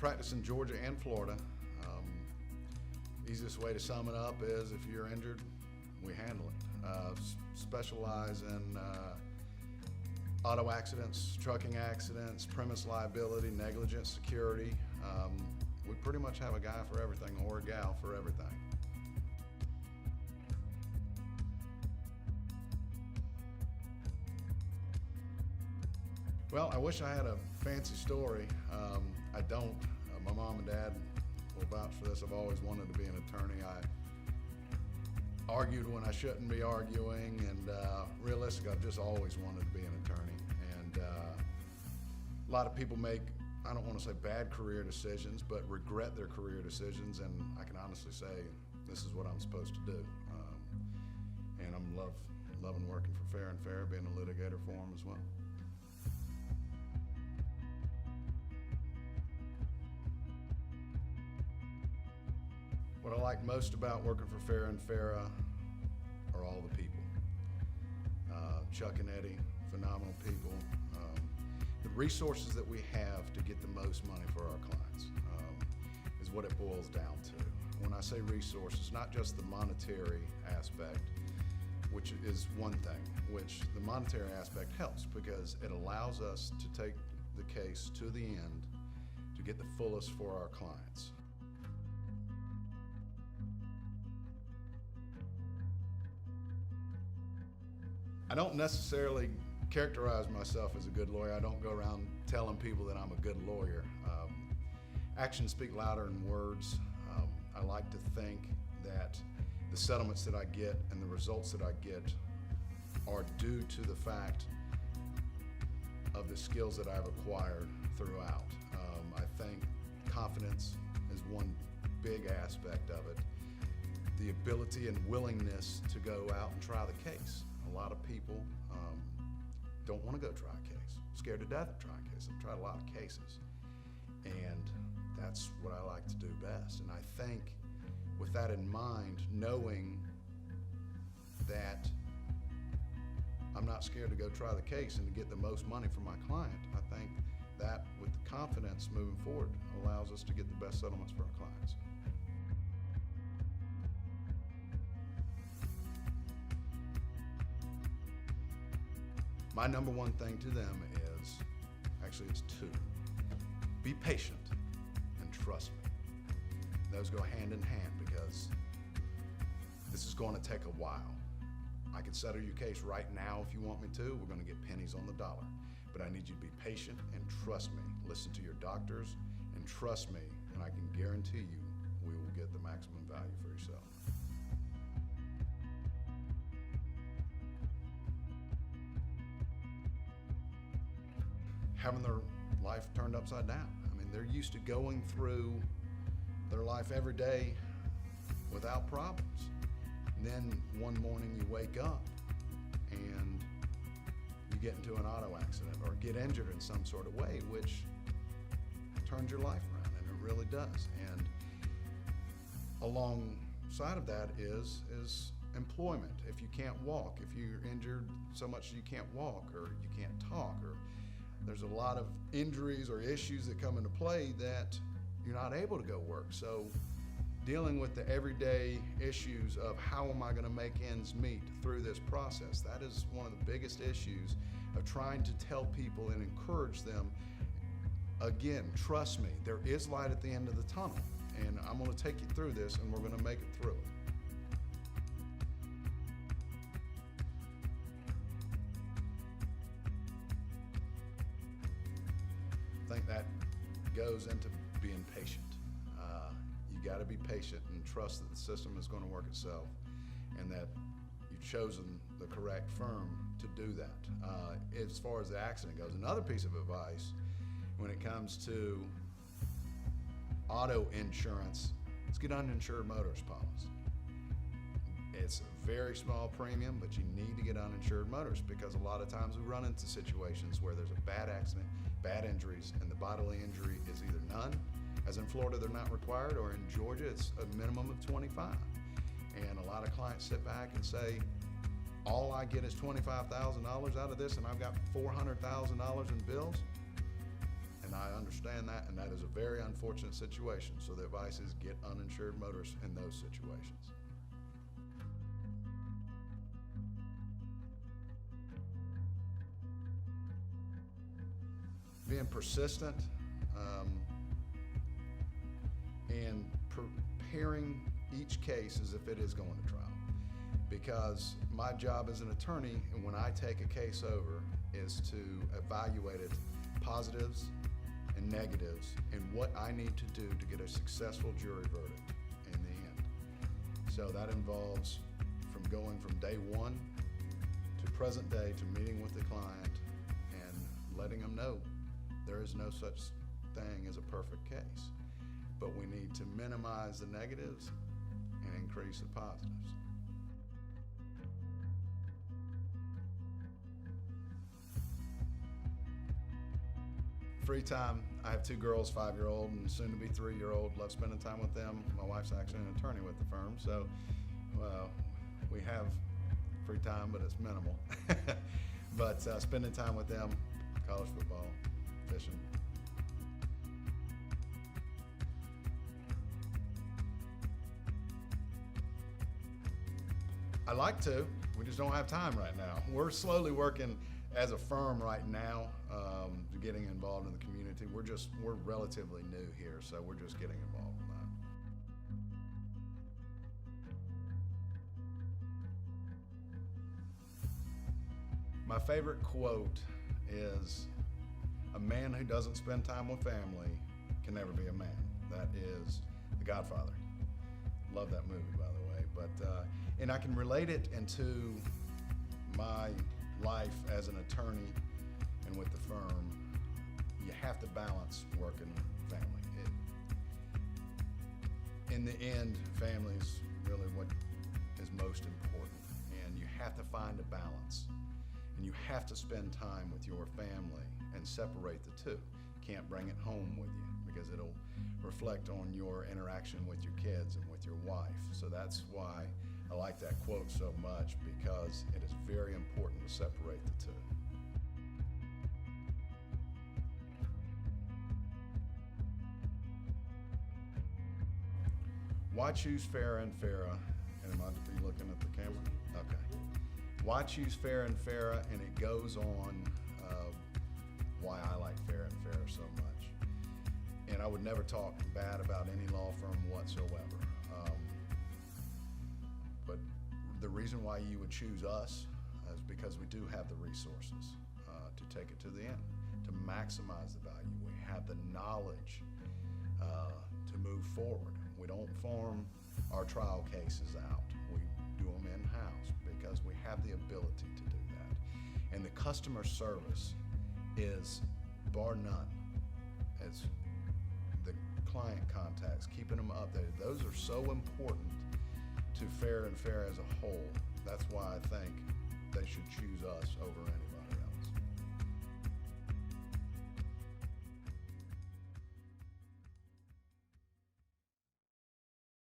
practice in Georgia and Florida. Easiest way to sum it up is if you're injured, we handle it. Specialize in auto accidents, trucking accidents, premise liability, negligent security. We pretty much have a guy for everything or a gal for everything. Well, I wish I had a fancy story. I don't. My mom and dad will vouch for this. I've always wanted to be an attorney. I argued when I shouldn't be arguing, and realistically, I've just always wanted to be an attorney. And a lot of people make, I don't want to say bad career decisions, but regret their career decisions, and I can honestly say this is what I'm supposed to do. And I'm loving working for Farah Farah, being a litigator for them as well. What I like most about working for Farah Farah are all the people. Chuck and Eddie, phenomenal people. The resources that we have to get the most money for our clients is what it boils down to. When I say resources, not just the monetary aspect, which is one thing, which the monetary aspect helps because it allows us to take the case to the end to get the fullest for our clients. I don't necessarily characterize myself as a good lawyer. I don't go around telling people that I'm a good lawyer. Actions speak louder than words. I like to think that the settlements that I get and the results that I get are due to the fact of the skills that I've acquired throughout. I think confidence is one big aspect of it. The ability and willingness to go out and try the case. A lot of people don't want to go try a case, scared to death of trying a case. I've tried a lot of cases, and that's what I like to do best. And I think with that in mind, knowing that I'm not scared to go try the case and to get the most money for my client, I think that with the confidence moving forward allows us to get the best settlements for our clients. My number one thing to them is, actually it's two, be patient and trust me. Those go hand in hand because this is going to take a while. I can settle your case right now if you want me to. We're going to get pennies on the dollar. But I need you to be patient and trust me. Listen to your doctors and trust me, and I can guarantee you we will get the maximum value for yourself. Having their life turned upside down. I mean, they're used to going through their life every day without problems. And then one morning you wake up and you get into an auto accident or get injured in some sort of way, which turns your life around, and it really does. And alongside of that is employment. If you can't walk, if you're injured so much you can't walk or you can't talk, or there's a lot of injuries or issues that come into play that you're not able to go work. So dealing with the everyday issues of how am I going to make ends meet through this process, that is one of the biggest issues of trying to tell people and encourage them. Again, trust me, there is light at the end of the tunnel, and I'm going to take you through this and we're going to make it through it. I think that goes into being patient. You got to be patient and trust that the system is going to work itself, and that you've chosen the correct firm to do that. As far as the accident goes, another piece of advice when it comes to auto insurance is get uninsured motorist policy. It's a very small premium, but you need to get uninsured motorists because a lot of times we run into situations where there's a bad accident, bad injuries, and the bodily injury is either none, as in Florida they're not required, or in Georgia it's a minimum of 25. And a lot of clients sit back and say, all I get is $25,000 out of this and I've got $400,000 in bills. And And I understand that, and that is a very unfortunate situation. So the advice is get uninsured motorists in those situations. Being persistent and preparing each case as if it is going to trial. Because my job as an attorney, and when I take a case over, is to evaluate its positives and negatives and what I need to do to get a successful jury verdict in the end. So that involves from going from day one to present day to meeting with the client and letting them know there is no such thing as a perfect case, but we need to minimize the negatives and increase the positives. Free time, I have two girls, 5-year-old and soon to be 3-year-old. Love spending time with them. My wife's actually an attorney with the firm, so we have free time, but it's minimal. But spending time with them, college football, fishing. I like to, we just don't have time right now. We're slowly working as a firm right now, getting involved in the community. We're relatively new here, so we're just getting involved in that. My favorite quote is, "A man who doesn't spend time with family can never be a man." That is The Godfather. Love that movie, by the way. But and I can relate it into my life as an attorney and with the firm. You have to balance work and family. In the end, family is really what is most important, and you have to find a balance. And you have to spend time with your family and separate the two. Can't bring it home with you because it'll reflect on your interaction with your kids and with your wife. So that's why I like that quote so much, because it is very important to separate the two. Why choose Farah and Farah? And are you looking at the camera? Okay. Why choose Farah and Farah? And it goes on why I like Farah and Farah so much. And I would never talk bad about any law firm whatsoever. But the reason why you would choose us is because we do have the resources to take it to the end, to maximize the value. We have the knowledge to move forward. We don't farm our trial cases out. We do them in-house because we have the ability to do that. And the customer service is bar none. It's the client contacts, keeping them updated. Those are so important to Farah and Farah as a whole. That's why I think they should choose us over anybody.